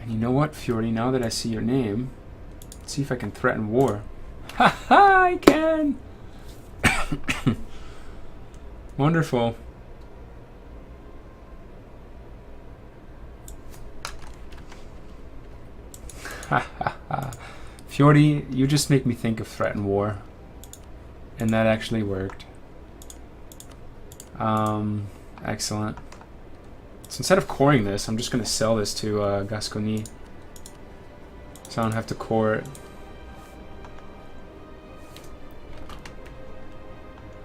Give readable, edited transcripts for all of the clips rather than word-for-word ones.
And you know what, Fjordy, now that I see your name, let's see if I can threaten war. Ha ha, I can! Wonderful. Ha ha ha. Fjordy, you just make me think of threaten war. And that actually worked. Excellent. So instead of coring this, I'm just going to sell this to Gascony. So I don't have to core it.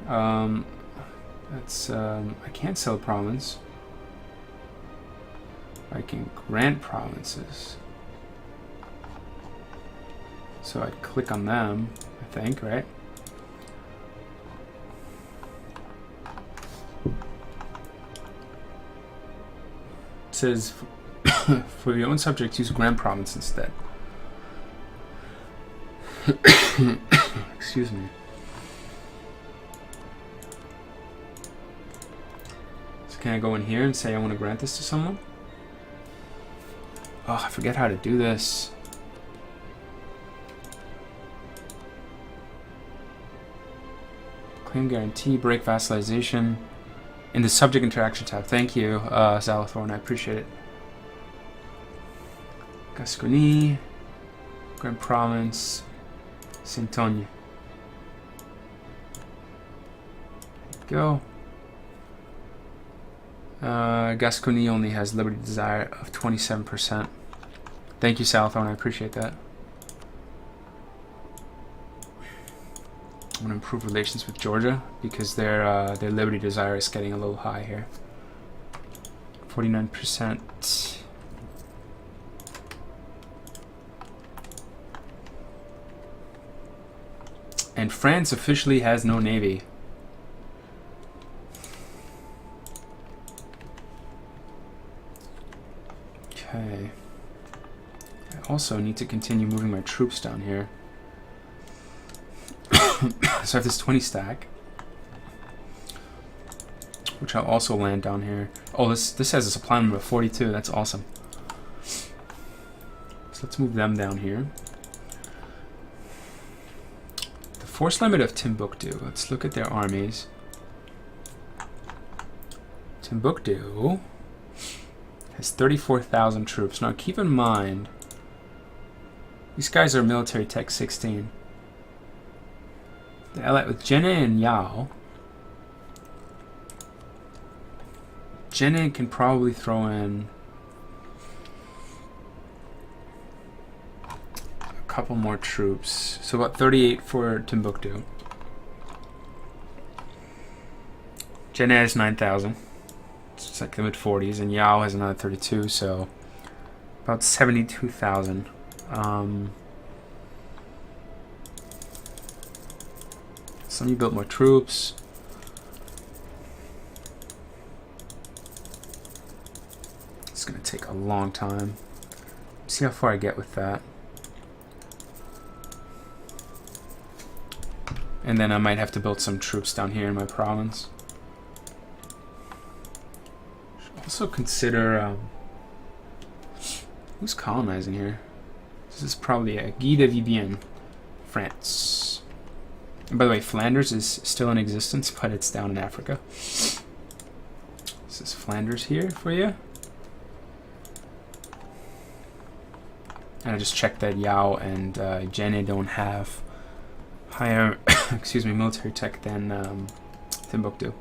I can't sell province. I can grant provinces. So I'd click on them, I think, right? It says, for your own subjects, use grant province instead. Excuse me. So can I go in here and say I want to grant this to someone? Oh, I forget how to do this. Claim guarantee, break vassalization. In the subject interaction tab. Thank you, Zalathorn, I appreciate it. Gascony, Grand Province, Saint-Onge. Go. Gascony only has Liberty Desire of 27%. Thank you, Zalathorn, I appreciate that. I'm going to improve relations with Georgia because their Liberty Desire is getting a little high here. 49%. And France officially has no navy. Okay. I also need to continue moving my troops down here. So I have this 20 stack, which I'll also land down here. Oh, this has a supply number of 42. That's awesome. So let's move them down here. The force limit of Timbuktu. Let's look at their armies. Timbuktu has 34,000 troops. Now keep in mind, these guys are military tech 16. With Jenne and Yao, Jenne can probably throw in a couple more troops. So about 38 for Timbuktu. Jenne has 9,000. It's like the mid-40s, and Yao has another 32, so about 72,000. So let me build more troops. It's gonna take a long time. See how far I get with that. And then I might have to build some troops down here in my province. Should also consider who's colonizing here. This is probably a Guy de Vivienne, France. And by the way, Flanders is still in existence, but it's down in Africa. This is Flanders here for you. And I just checked that Yao and Jenne don't have higher excuse me, military tech than Timbuktu.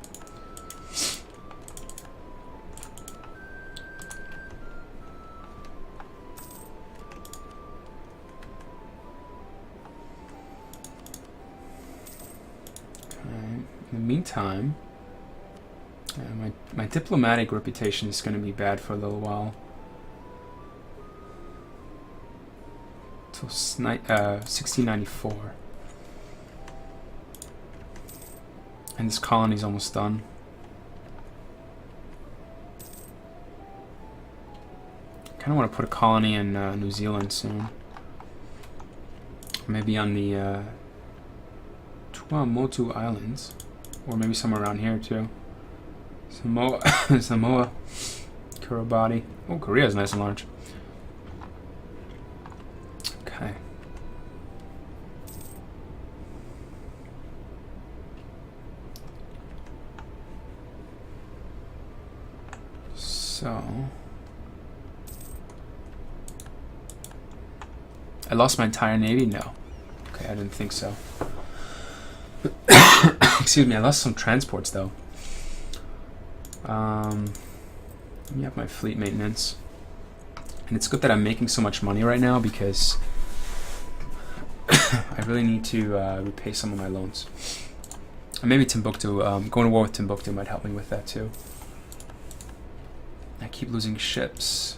In the meantime, my diplomatic reputation is going to be bad for a little while. Till 1694. And this colony's almost done. I kind of want to put a colony in New Zealand soon. Maybe on the Tuamotu Islands. Or maybe somewhere around here too. Samoa, Kiribati. Oh, Korea's nice and large. Okay. So I lost my entire navy? No. Okay, I didn't think so. Excuse me, I lost some transports though. Let me have my fleet maintenance. And it's good that I'm making so much money right now because I really need to repay some of my loans. And maybe Timbuktu, going to war with Timbuktu might help me with that too. I keep losing ships.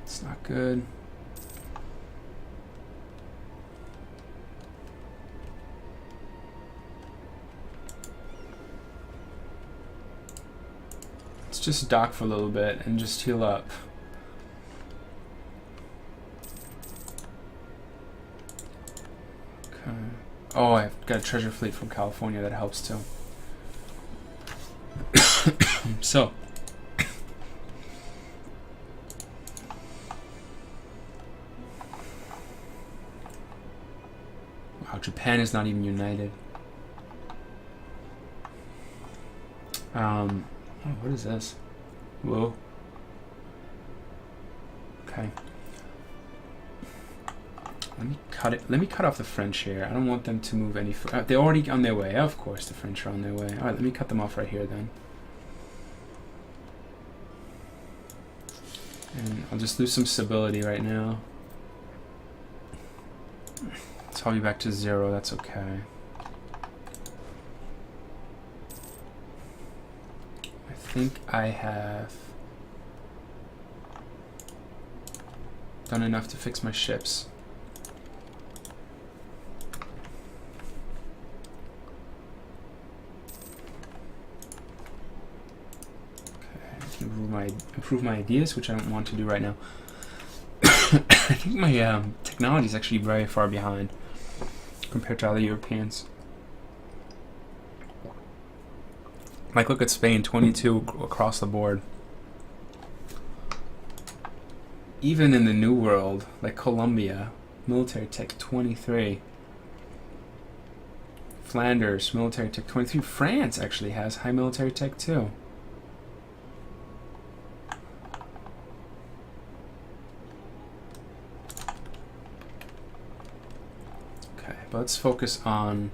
It's not good. Let's just dock for a little bit and just heal up. Okay. Oh, I've got a treasure fleet from California that helps too. So. Wow, Japan is not even united. Oh, what is this? Whoa. Okay. Let me cut off the French here. I don't want them to move any further. They're already on their way. Of course, the French are on their way. All right, let me cut them off right here then. And I'll just lose some stability right now. So I'll be back to 0. That's okay. I think I have done enough to fix my ships. Improve my ideas, which I don't want to do right now. I think my technology is actually very far behind compared to other Europeans. Like, look at Spain, 22 across the board. Even in the New World, like Colombia, military tech 23. Flanders, military tech 23. France actually has high military tech too. But let's focus on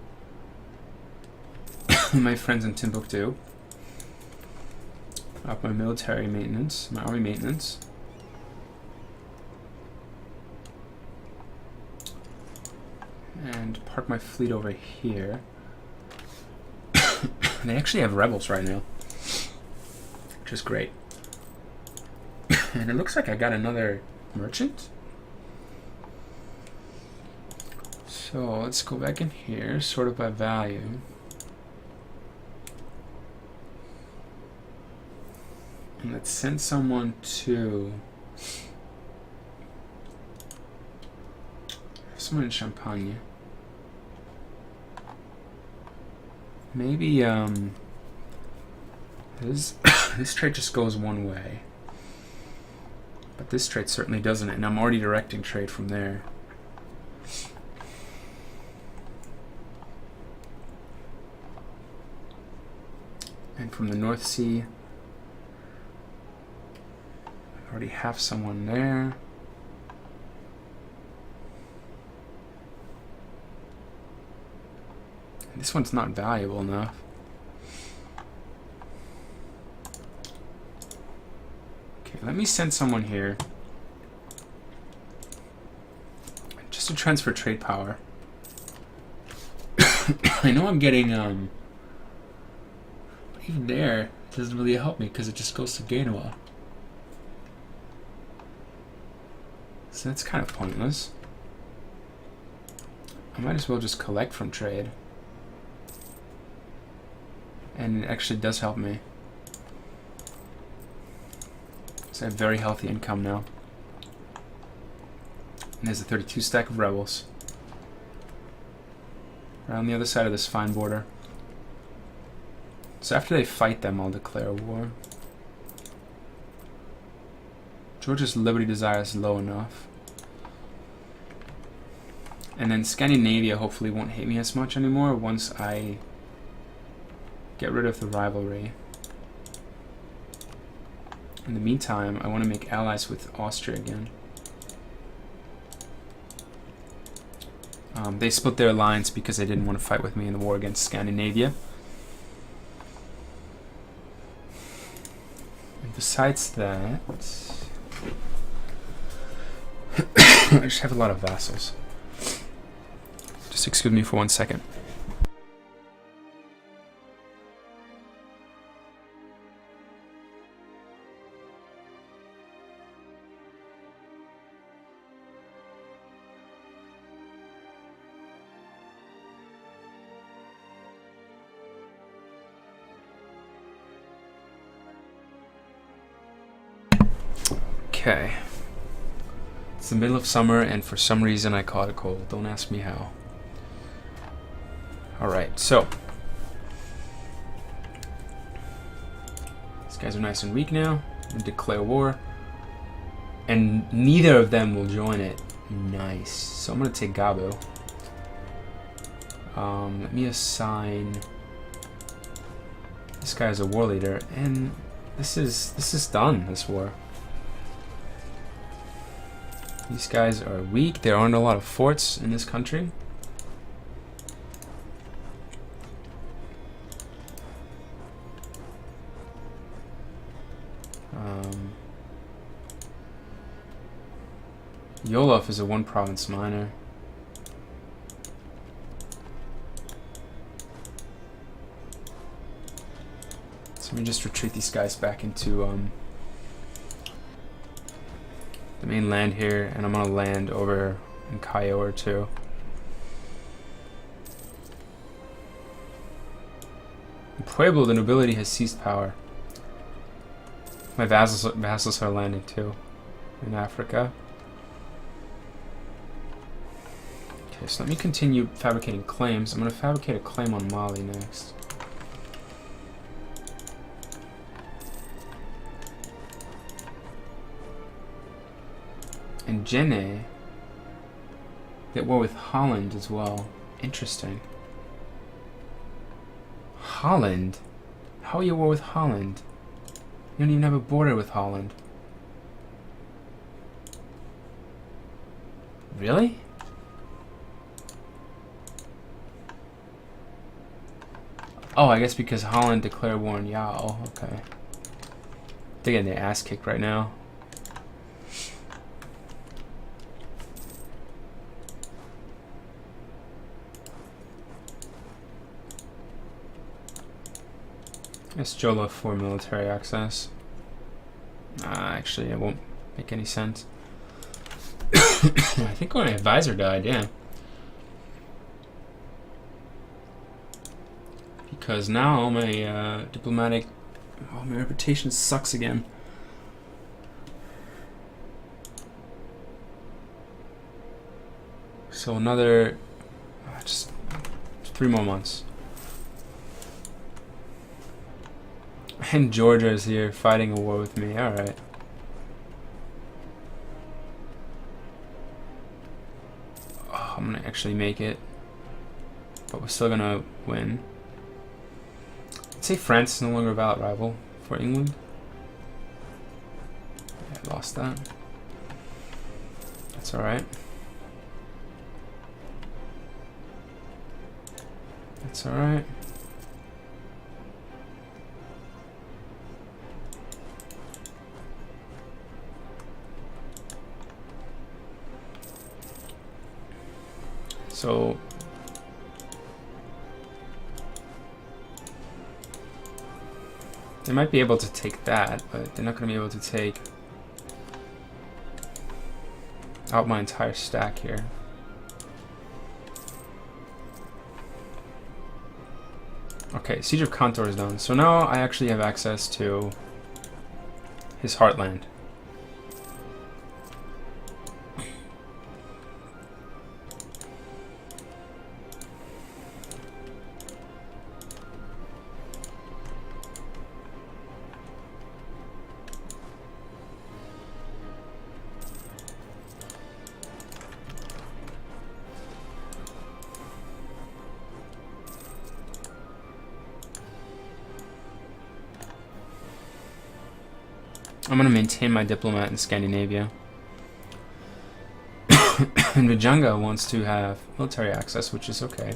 my friends in Timbuktu. Up my military maintenance, my army maintenance. And park my fleet over here. They actually have rebels right now, which is great. And it looks like I got another merchant. So let's go back in here, sort of by value. And let's send someone to someone in Champagne. Maybe this trade just goes one way. But this trade certainly doesn't, and I'm already directing trade from there. And from the North Sea, I already have someone there. And this one's not valuable enough. Okay, let me send someone here. Just to transfer trade power. I know I'm getting, even there, it doesn't really help me because it just goes to Genoa. So that's kind of pointless. I might as well just collect from trade. And it actually does help me. So I have very healthy income now. And there's a 32 stack of rebels. Right on the other side of this fine border. So after they fight them, I'll declare war. Georgia's liberty desire is low enough. And then Scandinavia hopefully won't hate me as much anymore once I get rid of the rivalry. In the meantime, I want to make allies with Austria again. They split their alliance because they didn't want to fight with me in the war against Scandinavia. And besides that, I just have a lot of vassals. Just excuse me for 1 second. Okay. It's the middle of summer, and for some reason I caught a cold. Don't ask me how. Alright, so. These guys are nice and weak now. I'm gonna declare war. And neither of them will join it. Nice. So I'm gonna take Gabo. Let me assign this guy as a war leader, and this is done, this war. These guys are weak. There aren't a lot of forts in this country. Yolov is a one-province minor. So let me just retreat these guys back into the main land here, and I'm gonna land over in Kiowa too. In Pueblo, the nobility has seized power. My vassals are landing too in Africa. Okay, so let me continue fabricating claims. I'm gonna fabricate a claim on Mali next. And Jenne, at war with Holland as well. Interesting. Holland? How are you at war with Holland? You don't even have a border with Holland. Really? Oh, I guess because Holland declared war on Yao. Okay. They're getting their ass kicked right now. It's Jola for military access. Actually, it won't make any sense. I think my advisor died, yeah. Because now my diplomatic... Oh, my reputation sucks again. So another... just 3 more months. And Georgia is here fighting a war with me. Alright. Oh, I'm gonna actually make it. But we're still gonna win. I'd say France is no longer a valid rival for England. Yeah, I lost that. That's alright. That's alright. So they might be able to take that, but they're not going to be able to take out my entire stack here. Okay, Siege of Kantor is done. So now I actually have access to his heartland. I'm gonna maintain my diplomat in Scandinavia. And Vijanga wants to have military access, which is okay.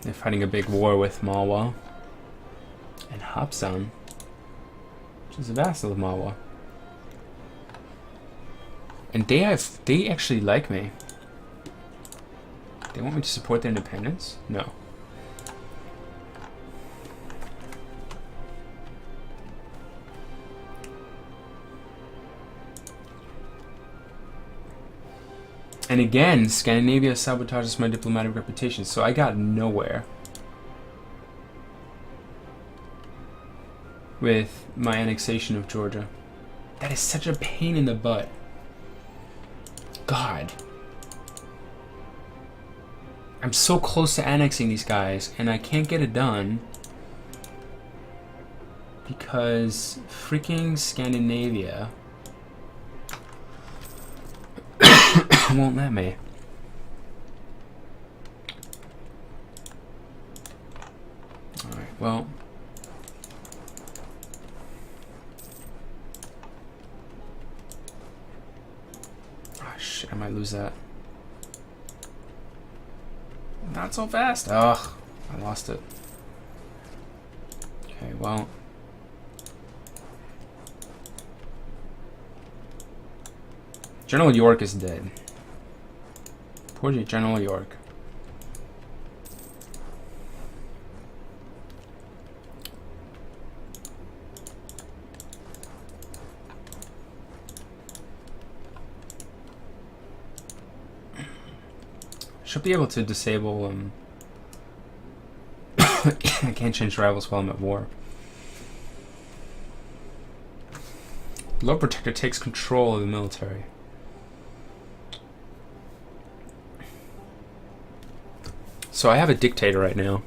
They're fighting a big war with Malwa. And Hapsan, which is a vassal of Malwa. And they actually like me. They want me to support their independence? No. And again, Scandinavia sabotages my diplomatic reputation, so I got nowhere with my annexation of Georgia. That is such a pain in the butt. God. I'm so close to annexing these guys, and I can't get it done because freaking Scandinavia won't let me. Alright, well. Oh shit, I might lose that. Not so fast. Ugh, I lost it. Okay, well. General York is dead. Poor General York. Should be able to disable I can't change rivals while I'm at war. Lord Protector takes control of the military. So I have a dictator right now.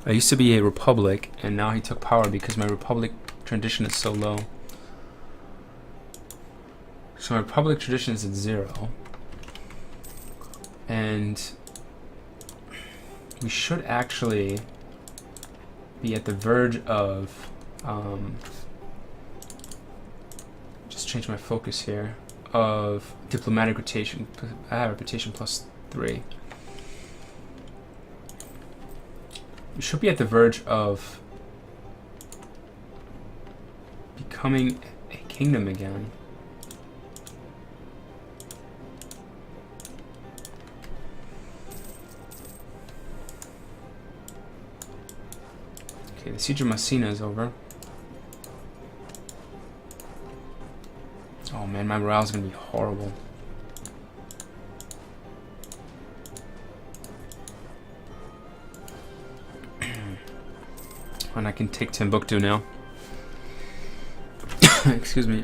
I used to be a republic, and now he took power because my republic tradition is so low. So my republic tradition is at 0. And we should actually be at the verge of just change my focus here, of diplomatic rotation. I have reputation +3. We should be at the verge of becoming a kingdom again. Okay, the siege of Messina is over. Oh man, my morale is gonna be horrible. And I can take Timbuktu now. Excuse me.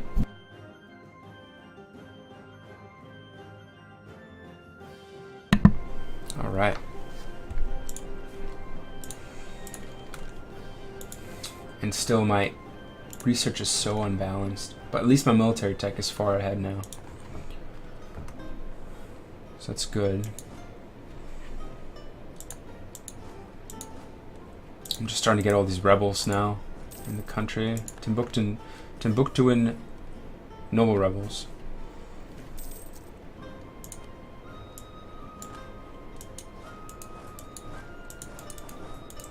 Alright. And still my research is so unbalanced. But at least my military tech is far ahead now. So that's good. I'm just starting to get all these rebels now in the country. Timbuktuan noble rebels.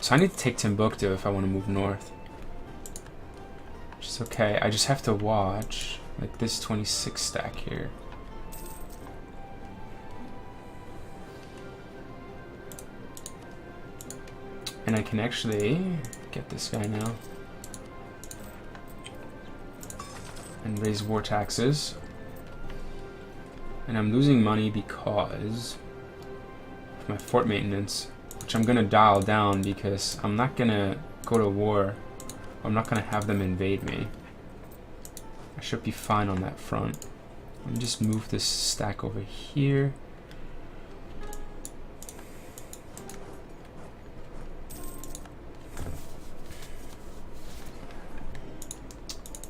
So I need to take Timbuktu if I want to move north. Which is okay. I just have to watch like this 26 stack here. And I can actually get this guy now. And raise war taxes. And I'm losing money because of my fort maintenance, which I'm gonna dial down because I'm not gonna go to war. I'm not gonna have them invade me. I should be fine on that front. Let me just move this stack over here.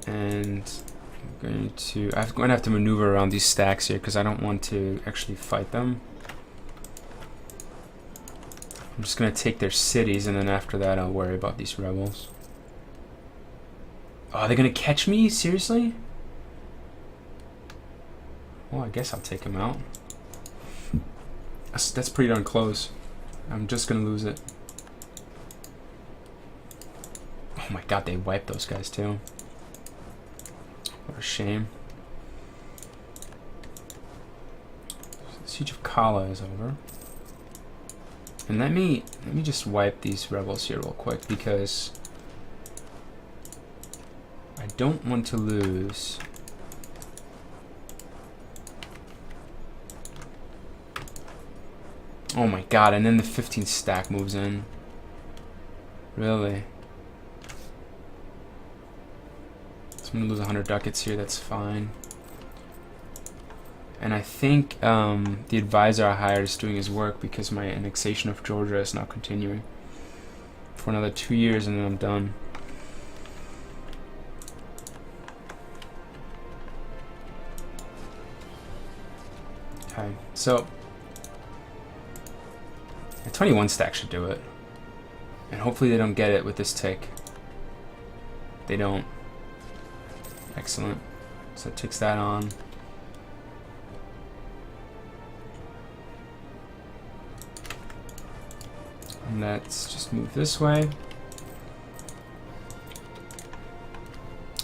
And I'm going to have to maneuver around these stacks here because I don't want to actually fight them. I'm just going to take their cities, and then after that I'll worry about these rebels. Oh, they're gonna catch me? Seriously? Well, I guess I'll take him out. That's pretty darn close. I'm just gonna lose it. Oh my god, they wiped those guys too. What a shame. The Siege of Kala is over. And let me just wipe these rebels here real quick because I don't want to lose. Oh my god, and then the 15 stack moves in. Really? So I'm gonna lose 100 ducats here, that's fine. And I think the advisor I hired is doing his work because my annexation of Georgia is now continuing for another 2 years and then I'm done. Okay, so a 21 stack should do it. And hopefully they don't get it with this tick. They don't. Excellent. So it ticks that on. And let's just move this way.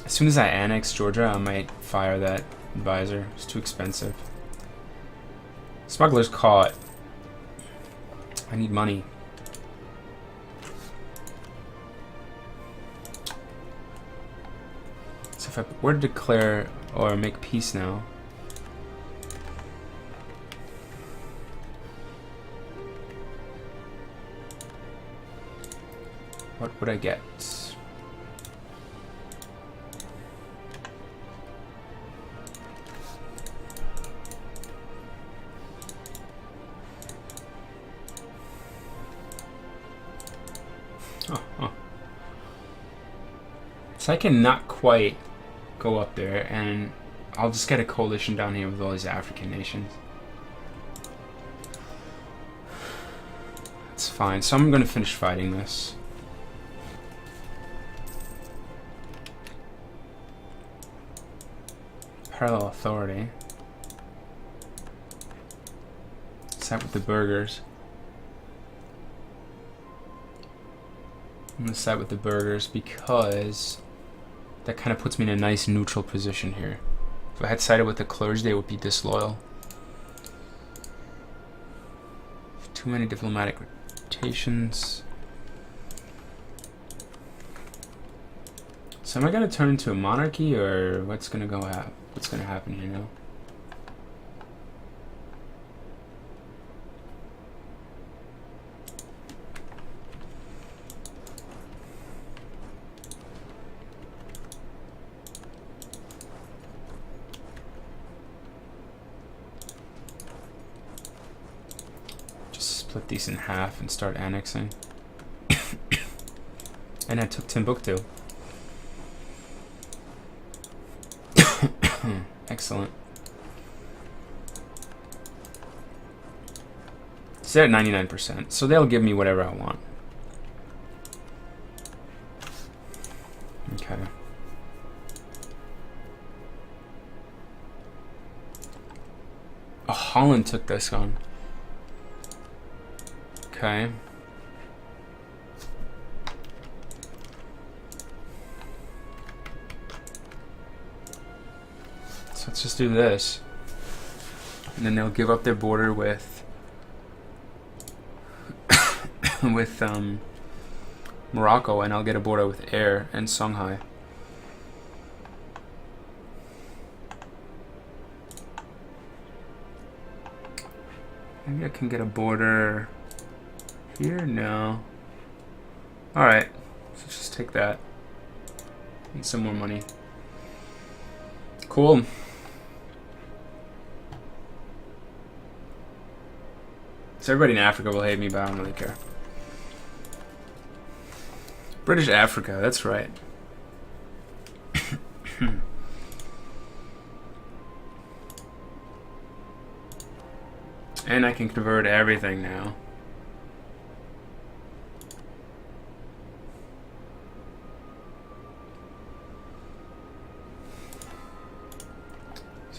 As soon as I annex Georgia, I might fire that advisor. It's too expensive. Smuggler's caught. I need money. So if I were to declare or make peace now, what would I get? So I can not quite go up there, and I'll just get a coalition down here with all these African nations. That's fine. So I'm going to finish fighting this. Parallel authority. Side with the burghers. I'm going to side with the burghers because that kind of puts me in a nice neutral position here. If I had sided with the clergy, they would be disloyal. Too many diplomatic rotations. So am I going to turn into a monarchy, or what's going to what's going to happen here now? Split these in half and start annexing. And I took Timbuktu. Excellent. So they're at 99%, so they'll give me whatever I want. Okay. Oh, Holland took this on. Okay. So let's just do this. And then they'll give up their border with with Morocco, and I'll get a border with Air and Songhai. Maybe I can get a border here? No. Alright. So just take that. Need some more money. Cool. So everybody in Africa will hate me, but I don't really care. British Africa, that's right. And I can convert everything now.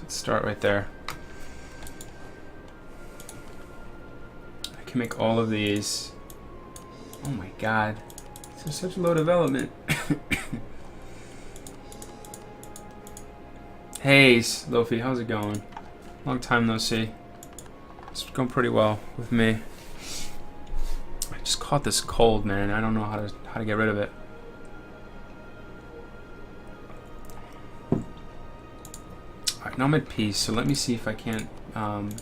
Let's start right there. I can make all of these. Oh my god. This is such low development. Hey, Lofi, how's it going? Long time no see. It's going pretty well with me. I just caught this cold, man. I don't know how to get rid of it. Alright, now I'm at peace, so let me see if I can't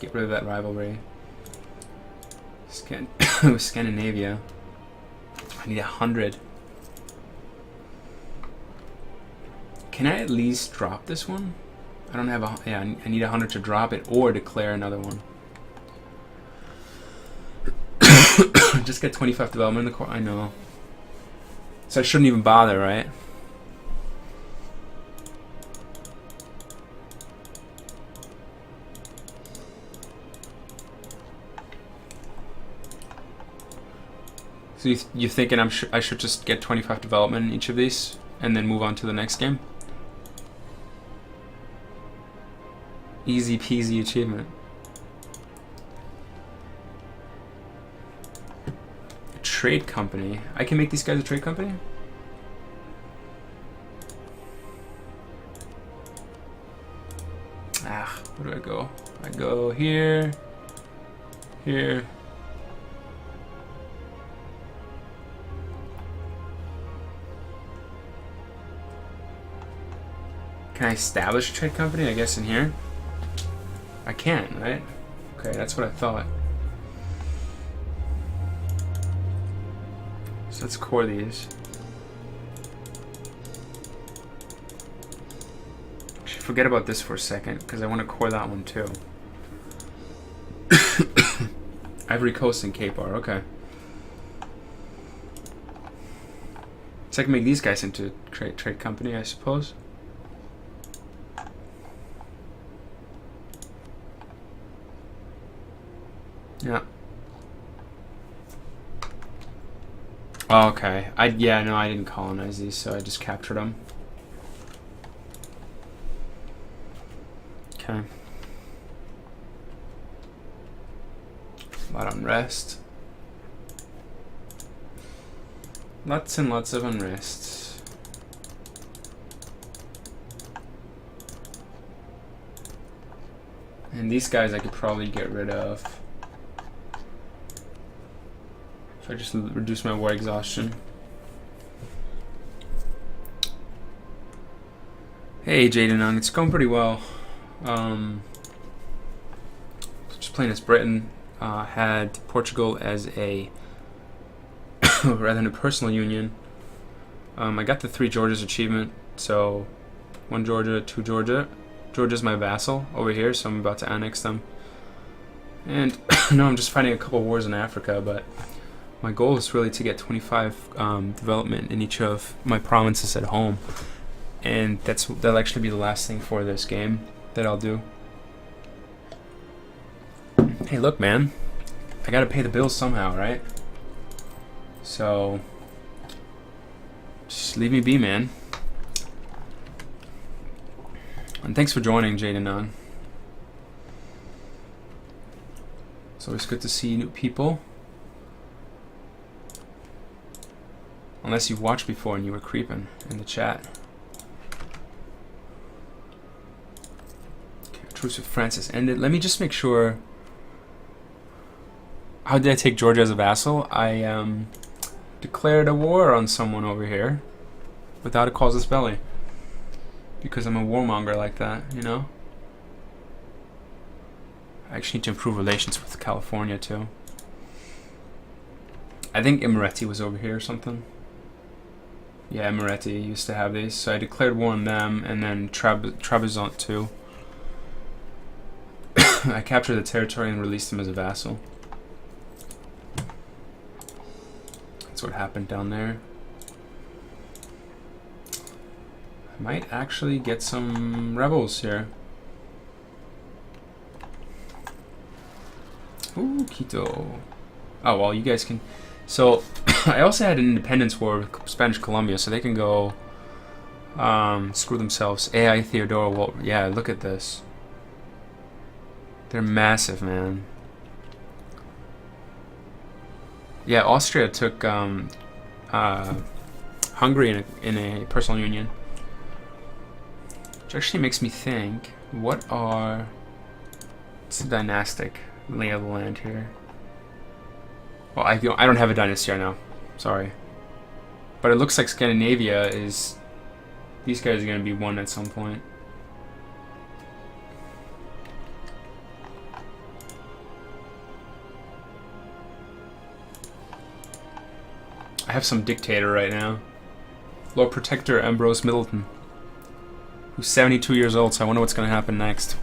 get rid of that rivalry. With Scandinavia. I need 100. Can I at least drop this one? I don't have a... Yeah, I need 100 to drop it or declare another one. Just get 25 development in the core. I know. So I shouldn't even bother, right? So you're thinking I should just get 25 development in each of these and then move on to the next game? Easy peasy achievement. A trade company. I can make these guys a trade company? Ah, where do I go? I go here, here. Can I establish a trade company? I guess in here. I can, right? Okay, that's what I thought. So let's core these. Actually, forget about this for a second, because I want to core that one too. Ivory Coast and Cape are, okay. So I can make these guys into trade company, I suppose. Yeah. Oh, okay. Yeah, no, I didn't colonize these, so I just captured them. Okay. A lot of unrest. Lots and lots of unrest. And these guys I could probably get rid of. If I just reduce my war exhaustion. Hey Jaden, it's going pretty well. Just playing as Britain. Had Portugal as a rather than a personal union. I got the 3 Georgias achievement, so 1 Georgia, 2 Georgia. Georgia's my vassal over here, so I'm about to annex them. And no, I'm just fighting a couple wars in Africa, but my goal is really to get 25 development in each of my provinces at home, and that'll actually be the last thing for this game that I'll do. Hey, look, man, I gotta pay the bills somehow, right? So just leave me be, man. And thanks for joining, Jaden. It's always good to see new people. Unless you've watched before and you were creeping in the chat. Okay, truce with France has ended. Let me just make sure. How did I take Georgia as a vassal? I declared a war on someone over here without a casus belli. Because I'm a warmonger like that, you know? I actually need to improve relations with California too. I think Imereti was over here or something. Yeah, Imereti used to have these, so I declared war on them, and then Trabzon too. I captured the territory and released them as a vassal. That's what happened down there. I might actually get some rebels here. Ooh, Quito. Oh, well, you guys can... So, I also had an independence war with Spanish Colombia, so they can go screw themselves. AI Theodoro, well, yeah, look at this. They're massive, man. Yeah, Austria took Hungary in a personal union. Which actually makes me think, what's the dynastic lay of the land here? Well, I don't have a dynasty right now. Sorry. But it looks like Scandinavia is... These guys are going to be one at some point. I have some dictator right now. Lord Protector Ambrose Middleton. Who's 72 years old, so I wonder what's going to happen next.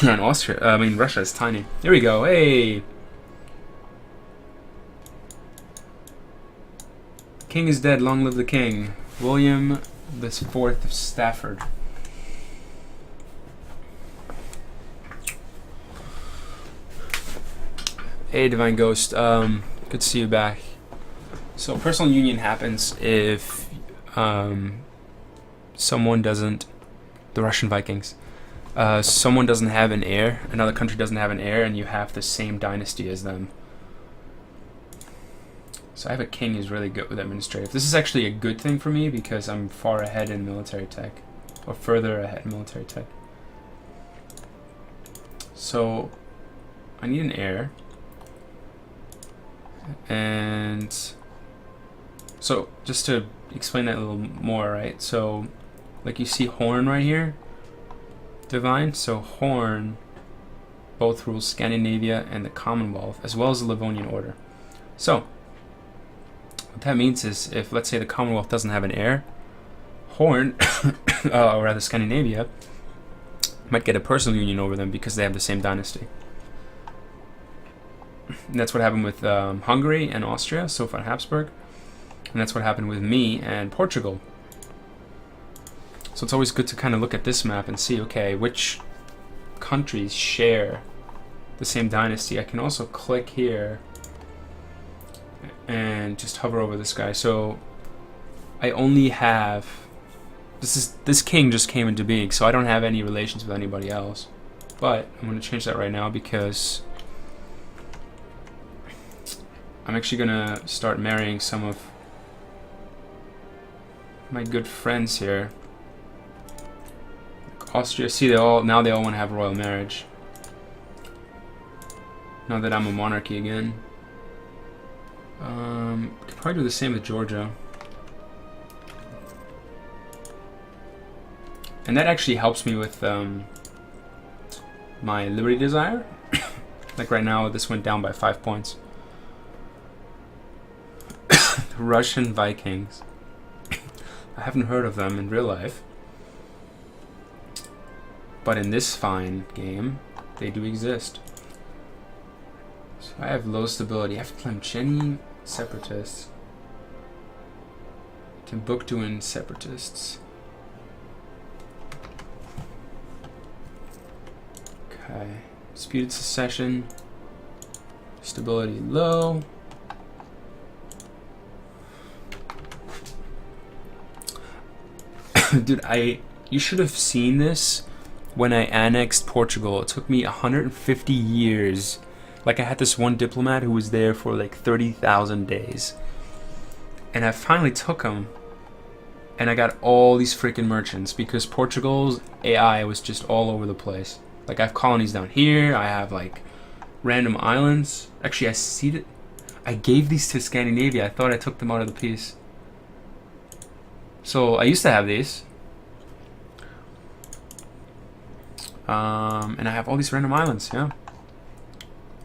And Russia is tiny. Here we go. Hey! King is dead, long live the king. William the Fourth of Stafford. Hey, Divine Ghost. Good to see you back. So, personal union happens if someone doesn't... The Russian Vikings. Someone doesn't have an heir, another country doesn't have an heir, and you have the same dynasty as them. So I have a king who's really good with administrative. This is actually a good thing for me because I'm far ahead in military tech. Or further ahead in military tech. So, I need an heir. And... So, just to explain that a little more, right? So, like you see Horn right here. Divine. So, Horn both rules Scandinavia and the Commonwealth, as well as the Livonian Order. So, what that means is, if let's say the Commonwealth doesn't have an heir, Horn, or rather Scandinavia, might get a personal union over them because they have the same dynasty. And that's what happened with Hungary and Austria, so far Habsburg. And that's what happened with me and Portugal. So it's always good to kind of look at this map and see, okay, which countries share the same dynasty. I can also click here and just hover over this guy. So I only have... This king just came into being, so I don't have any relations with anybody else. But I'm going to change that right now because I'm actually going to start marrying some of my good friends here. Austria, see, now they all want to have royal marriage. Now that I'm a monarchy again. Could probably do the same with Georgia. And that actually helps me with my liberty desire. Like right now, this went down by 5 points. The Russian Vikings. I haven't heard of them in real life. But in this fine game, they do exist. So I have low stability. I have Tlemceni separatists. Timbuktuan separatists. Okay. Disputed secession. Stability low. Dude, you should have seen this when I annexed Portugal. It took me 150 years. Like, I had this one diplomat who was there for like 30,000 days. And I finally took him. And I got all these freaking merchants because Portugal's AI was just all over the place. Like, I have colonies down here. I have like random islands. Actually, I gave these to Scandinavia. I thought I took them out of the piece. So I used to have these. And I have all these random islands, yeah.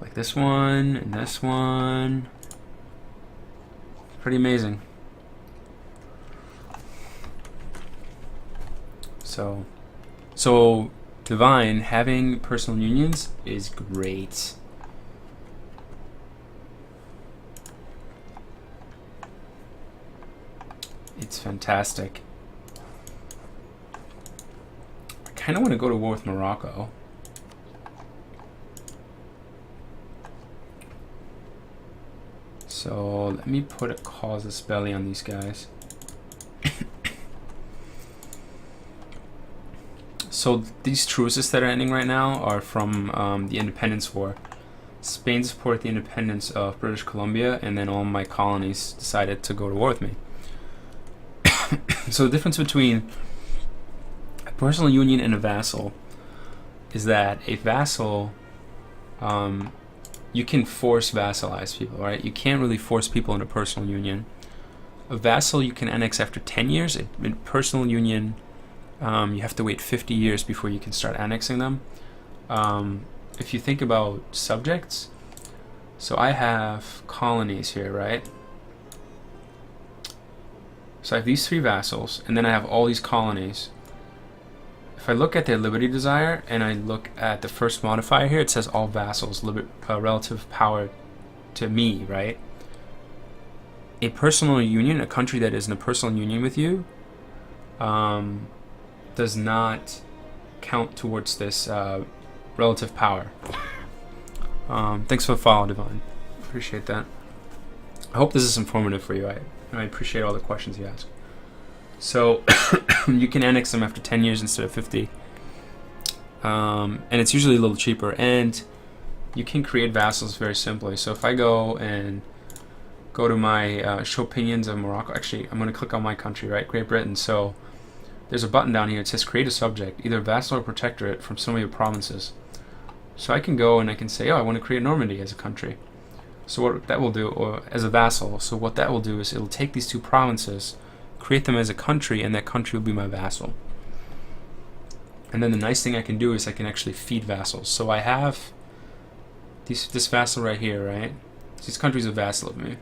Like this one and this one. Pretty amazing. So Divine, having personal unions is great. It's fantastic. I kind of want to go to war with Morocco. So let me put a casus belli on these guys. So these truces that are ending right now are from the Independence War. Spain supported the independence of British Columbia, and then all my colonies decided to go to war with me. So the difference between a personal union and a vassal is that a vassal, you can force vassalize people, right? You can't really force people into personal union. A vassal you can annex after 10 years. In personal union, you have to wait 50 years before you can start annexing them. If you think about subjects, so I have colonies here, right? So I have these 3 vassals, and then I have all these colonies. If I look at their liberty desire, and I look at the first modifier here, it says all vassals, relative power to me, right? A personal union, a country that is in a personal union with you, does not count towards this relative power. Thanks for the follow, Divine. Appreciate that. I hope this is informative for you. I appreciate all the questions you ask. So you can annex them after 10 years instead of 50. And it's usually a little cheaper. And you can create vassals very simply. So if I go to my show opinions of Morocco, actually I'm going to click on my country, right? Great Britain. So there's a button down here. It says create a subject, either vassal or protectorate from some of your provinces. So I can go and I can say, oh, I want to create Normandy as a country. So what that will do, or as a vassal, so what that will do is it'll take these 2 provinces, create them as a country, and that country will be my vassal. And then the nice thing I can do is I can actually feed vassals. So I have this vassal right here, right? This country's a vassal of me.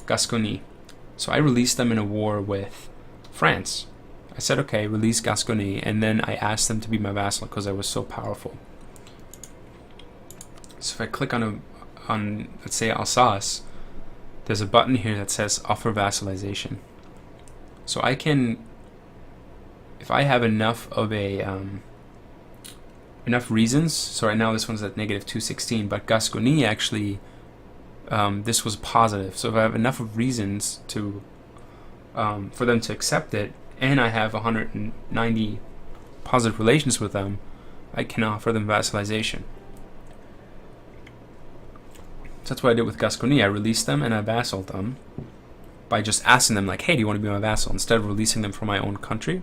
Gascony. So I released them in a war with France. I said, okay, release Gascony, and then I asked them to be my vassal because I was so powerful. So if I click on let's say Alsace, there's a button here that says offer vassalization. So I can, if I have enough of enough reasons. So right now this one's at -216, but Gascony actually, this was positive. So if I have enough of reasons to for them to accept it, and I have 190 positive relations with them, I can offer them vassalization. So that's what I did with Gascony. I released them and I vassaled them by just asking them, like, hey, do you want to be my vassal? Instead of releasing them from my own country.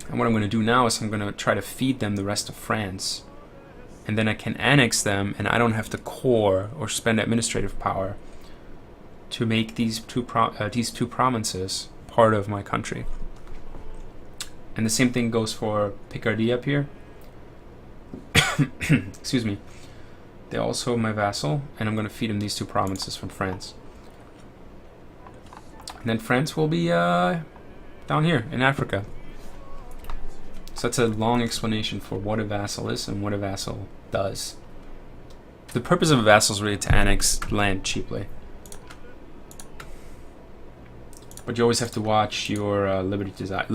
And what I'm going to do now is I'm going to try to feed them the rest of France. And then I can annex them, and I don't have to core or spend administrative power to make these two provinces part of my country. And the same thing goes for Picardy up here. Excuse me. They're also my vassal, and I'm going to feed them these 2 provinces from France. And then France will be down here in Africa. So that's a long explanation for what a vassal is and what a vassal does. The purpose of a vassal is really to annex land cheaply. But you always have to watch your liberty desire.